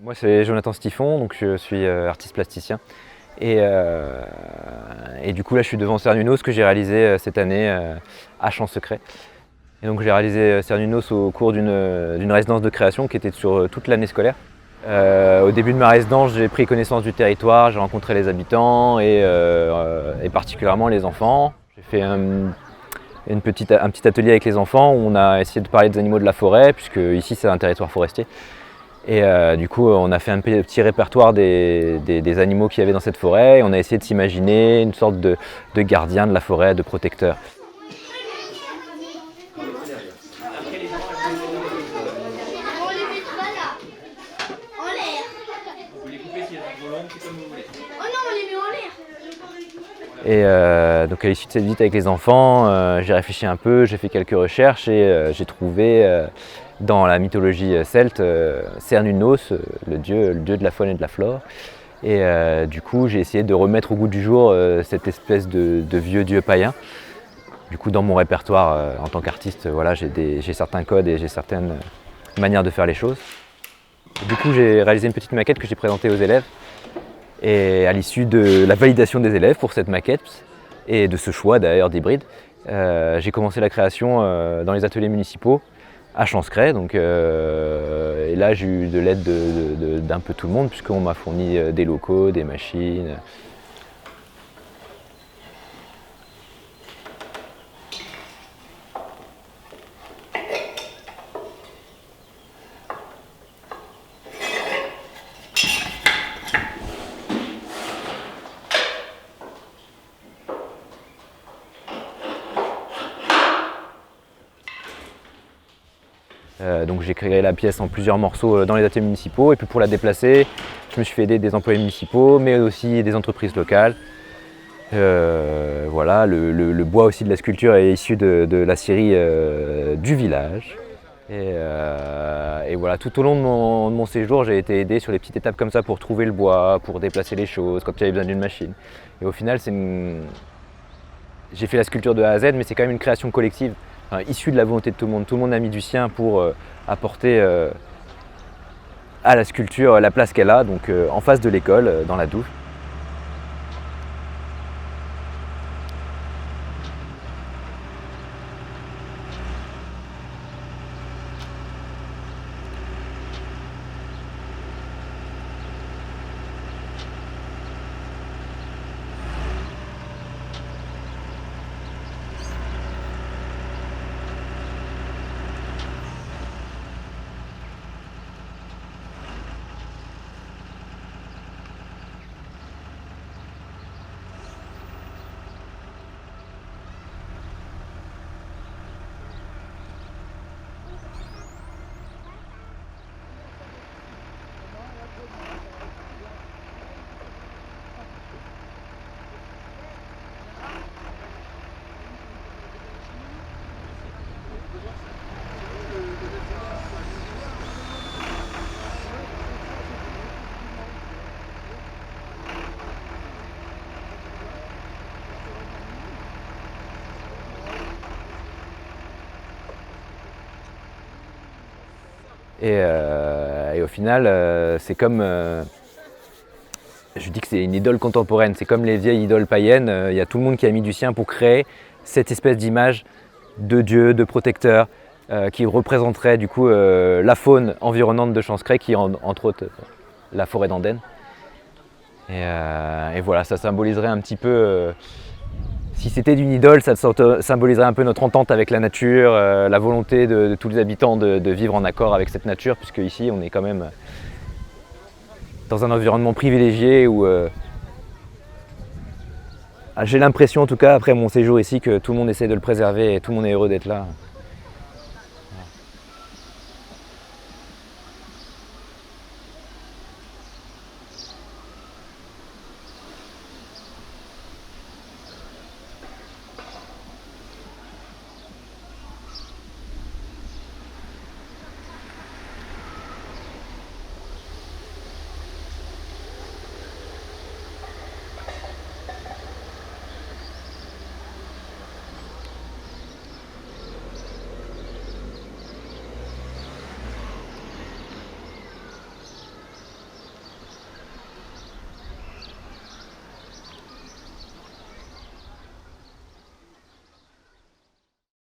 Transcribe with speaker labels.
Speaker 1: Moi c'est Jonathan Stiffon, donc je suis artiste plasticien et du coup là je suis devant Cernunnos que j'ai réalisé cette année à Champ-Secret. Et donc j'ai réalisé Cernunnos au cours d'une résidence de création qui était sur toute l'année scolaire. Au début de ma résidence, j'ai pris connaissance du territoire, j'ai rencontré les habitants et particulièrement les enfants. J'ai fait un petit atelier avec les enfants où on a essayé de parler des animaux de la forêt, puisque ici c'est un territoire forestier. Et du coup, on a fait un petit répertoire des animaux qu'il y avait dans cette forêt. Et on a essayé de s'imaginer une sorte de gardien de la forêt, de protecteur. Et donc à l'issue de cette visite avec les enfants, j'ai réfléchi un peu, j'ai fait quelques recherches et j'ai trouvé dans la mythologie celte Cernunnos, le dieu de la faune et de la flore. Et du coup j'ai essayé de remettre au goût du jour cette espèce de vieux dieu païen. Du coup dans mon répertoire en tant qu'artiste, voilà, j'ai certains codes et j'ai certaines manières de faire les choses. Et du coup j'ai réalisé une petite maquette que j'ai présentée aux élèves. Et à l'issue de la validation des élèves pour cette maquette et de ce choix d'ailleurs d'hybride, j'ai commencé la création dans les ateliers municipaux à Champ-Secret. Et là j'ai eu de l'aide d'un peu tout le monde puisqu'on m'a fourni des locaux, des machines. Donc j'ai créé la pièce en plusieurs morceaux dans les ateliers municipaux et puis pour la déplacer, je me suis fait aider des employés municipaux mais aussi des entreprises locales. Voilà, le bois aussi de la sculpture est issu de la scierie du village. Et voilà, tout au long de mon séjour, j'ai été aidé sur les petites étapes comme ça pour trouver le bois, pour déplacer les choses, quand j'avais besoin d'une machine. Et au final, j'ai fait la sculpture de A à Z, mais c'est quand même une création collective, issue de la volonté de tout le monde. Tout le monde a mis du sien pour apporter à la sculpture la place qu'elle a, donc en face de l'école, dans la douve. Et au final, c'est comme, je dis que c'est une idole contemporaine, c'est comme les vieilles idoles païennes, il y a tout le monde qui a mis du sien pour créer cette espèce d'image de Dieu, de protecteur, qui représenterait du coup la faune environnante de Champ-Secret, qui est entre autres la forêt d'Andenne. Et voilà, ça symboliserait un petit peu, si c'était d'une idole, ça symboliserait un peu notre entente avec la nature, la volonté de tous les habitants de vivre en accord avec cette nature, puisque ici on est quand même dans un environnement privilégié où j'ai l'impression, en tout cas après mon séjour ici, que tout le monde essaie de le préserver et tout le monde est heureux d'être là.